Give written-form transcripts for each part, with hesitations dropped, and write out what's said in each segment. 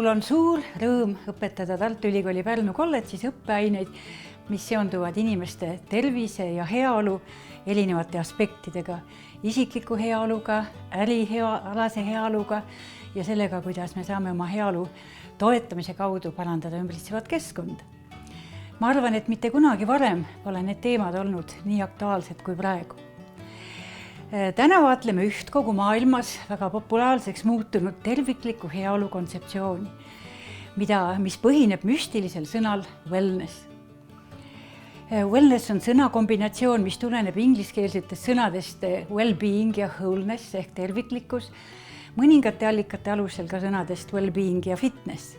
Mul on suur rõõm õpetada Tartu Ülikooli Pärnu kolledžis õppeaineid, mis seonduvad inimeste tervise ja heaolu erinevate aspektidega, isikliku heaoluga, ärialase heaoluga ja sellega, kuidas me saame oma heaolu toetamise kaudu parandada ümbritsevat keskkonda. Ma arvan, et mitte kunagi varem pole need teemad olnud nii aktuaalsed kui praegu. Täna vaatleme üht kogu maailmas väga populaarseks muutunud tervikliku heaolu kontseptsiooni, mis põhineb müstilisel sõnal wellness. Wellness on sõnakombinatsioon, mis tuleneb ingliskeelsetest sõnadest well-being ja wholeness ehk terviklikkus, mõningate allikate alusel ka sõnadest well-being ja fitness.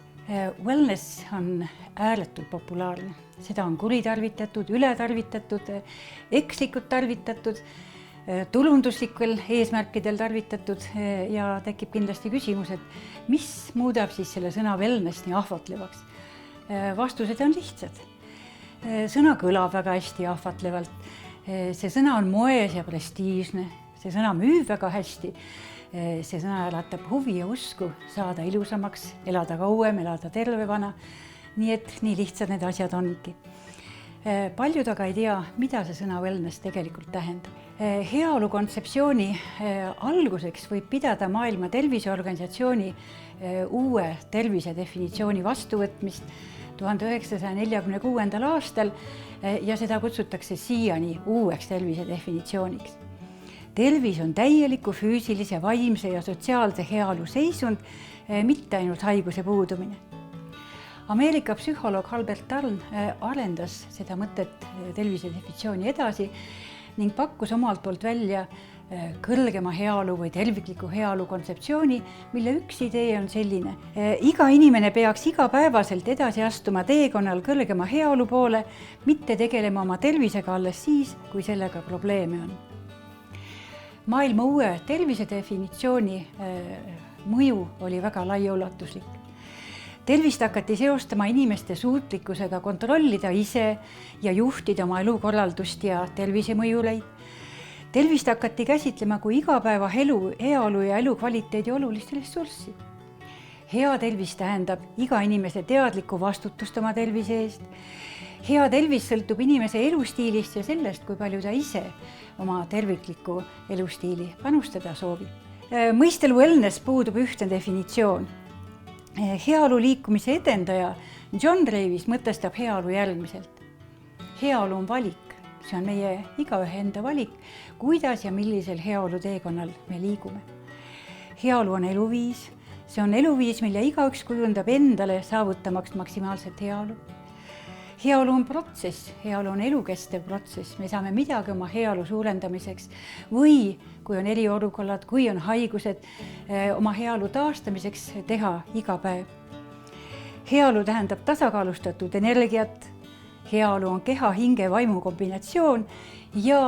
Wellness on ääretult populaarne, seda on kuritarvitatud, ületarvitatud, ekslikult tarvitatud, tulunduslikel eesmärkidel tarvitatud ja tekib kindlasti küsimus, et mis muudab siis selle sõna wellness nii ahvatlevaks? Vastused on lihtsad. Sõna kõlab väga hästi ahvatlevalt. See sõna on moes ja prestiižne, see sõna müüb väga hästi. See sõna äratab huvi ja usku saada ilusamaks, elada kauem, elada tervevana. Nii et nii lihtsad need asjad ongi. Paljud aga ei tea, mida see sõna wellness tegelikult tähendab. Heaolu kontseptsiooni alguseks võib pidada Maailma Terviseorganisatsiooni uue tervise definitsiooni vastuvõtmist 1946. aastal ja seda kutsutakse siiani uueks tervise definitsiooniks. Tervis on täieliku füüsilise, vaimse ja sotsiaalse heaolu seisund, mitte ainult haiguse puudumine. Ameerika psühholoog Albert Tarn arendas seda mõtet tervise definitsiooni edasi ning pakkus omalt poolt välja kõrgema heaolu või tervikliku heaolu kontseptsiooni, mille üks idee on selline. Iga inimene peaks igapäevaselt edasi astuma teekonnal kõrgema heaolu poole, mitte tegelema oma tervisega alles siis, kui sellega probleeme on. Maailma uue tervise definitsiooni mõju oli väga laiaulatuslik. Tervist hakati seostama inimeste suutlikkusega kontrollida ise ja juhtida oma elukorraldust ja tervisemõjureid. Tervist hakati käsitlema kui igapäeva heaolu ja elukvaliteedi olulist ressurssi. Hea tervis tähendab iga inimese teadlikku vastutust oma tervise eest. Hea tervis sõltub inimese elustiilist ja sellest, kui palju ta ise oma tervikliku elustiili panustada soovib. Mõistel wellness puudub ühtne definitsioon. Heaolu liikumise edendaja John Davis mõtestab heaolu järgmiselt. Heaolu on valik, see on meie igaühe enda valik, kuidas ja millisel heaolu teekonnal me liigume. Heaolu on eluviis, see on eluviis, mille igaüks kujundab endale saavutamaks maksimaalset heaolu. Heaolu on protsess, heaolu on elukestev protsess, me saame midagi oma heaolu suurendamiseks või kui on eriolukorrad, kui on haigused, oma heaolu taastamiseks teha iga päev. Heaolu tähendab tasakaalustatud energiat, heaolu on keha, hinge, vaimu kombinatsioon ja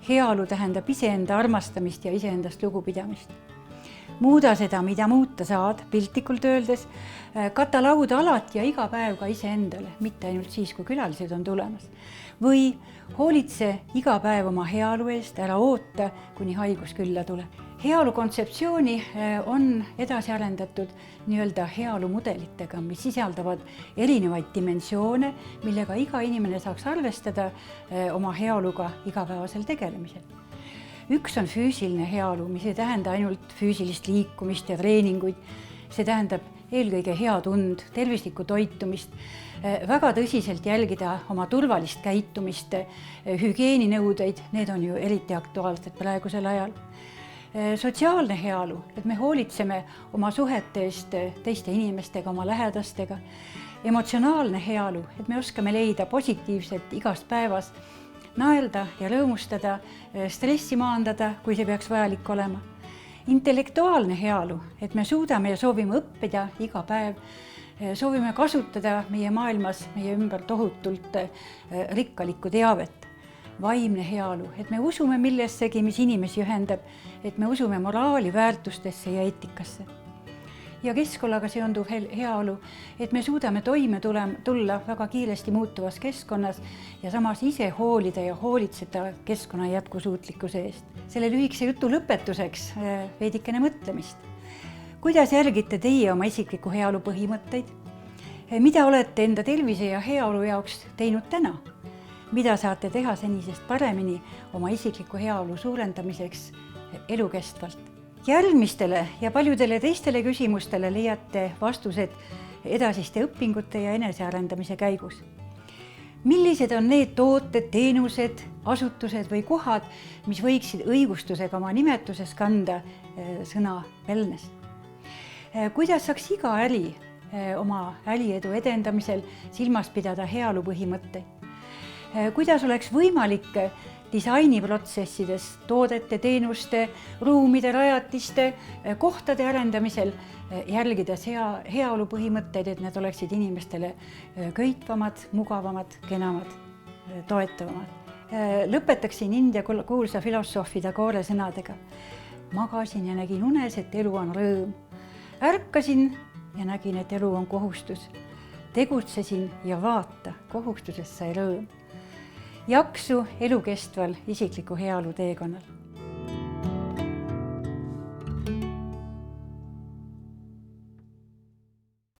heaolu tähendab iseenda armastamist ja iseendast lugupidamist. Muuda seda, mida muuta saad, piltlikult öeldes, kata lauda alati ja iga päev ka iseendale, mitte ainult siis, kui külalised on tulemas. Või hoolitse iga päev oma heaolu eest, ära oota, kuni haigus külla tuleb. Heaolu kontseptsiooni on edasi arendatud nii-öelda heaolu mudelitega, mis sisaldavad erinevaid dimensioone, millega iga inimene saaks arvestada oma heaoluga igapäevasel tegelemisel. Üks on füüsiline heaolu, mis ei tähenda ainult füüsilist liikumist ja treeninguid. See tähendab eelkõige hea tund, tervislikku toitumist, väga tõsiselt jälgida oma turvalist käitumist, hügieeninõudeid, need on ju eriti aktuaalsed praegusel ajal. Sotsiaalne heaolu, et me hoolitseme oma suhete eest teiste inimestega, oma lähedastega. Emotsionaalne heaolu, et me oskame leida positiivset igast päevas, naelda ja rõõmustada, stressi maandada, kui see peaks vajalik olema. Intellektuaalne heaolu, et me suudame ja soovime õppida iga päev, soovime kasutada meie maailmas, meie ümber tohutult rikkalikku teavet. Vaimne heaolu, et me usume millessegi, mis inimesi ühendab, et me usume moraali, väärtustesse ja eetikasse. Ja keskkonnaga seonduv heaolu, et me suudame toime tulla väga kiiresti muutuvas keskkonnas ja samas ise hoolida ja hoolitseda keskkonna jätkusuutlikkuse eest. Selle lühikese jutu lõpetuseks veidikene mõtlemist. kuidas järgite teie oma isikliku heaolu põhimõtteid? Mida olete enda tervise ja heaolu jaoks teinud täna? Mida saate teha senisest paremini oma isikliku heaolu suurendamiseks elukestvalt? Järgmistele ja paljudele teistele küsimustele leiate vastused edasiste õpingute ja enesearendamise käigus. Millised on need tooted, teenused, asutused või kohad, mis võiksid õigustusega oma nimetuses kanda sõna wellness? Kuidas saaks iga äri oma äriedu edendamisel silmas pidada heaolu põhimõtteid? Kuidas oleks võimalik disainiprotsessides, toodete, teenuste, ruumide, rajatiste, kohtade arendamisel jälgides heaolu põhimõtteid, et need oleksid inimestele köitvamad, mugavamad, kenamad, toetavamad. Lõpetaksin India kuulsa filosoofi Tagore sõnadega. Magasin ja nägin unes, et elu on rõõm. Ärkasin ja nägin, et elu on kohustus. Tegutsesin ja vaata, kohustusest sai rõõm. Jaksu elukestval isikliku heaolu teekonnal.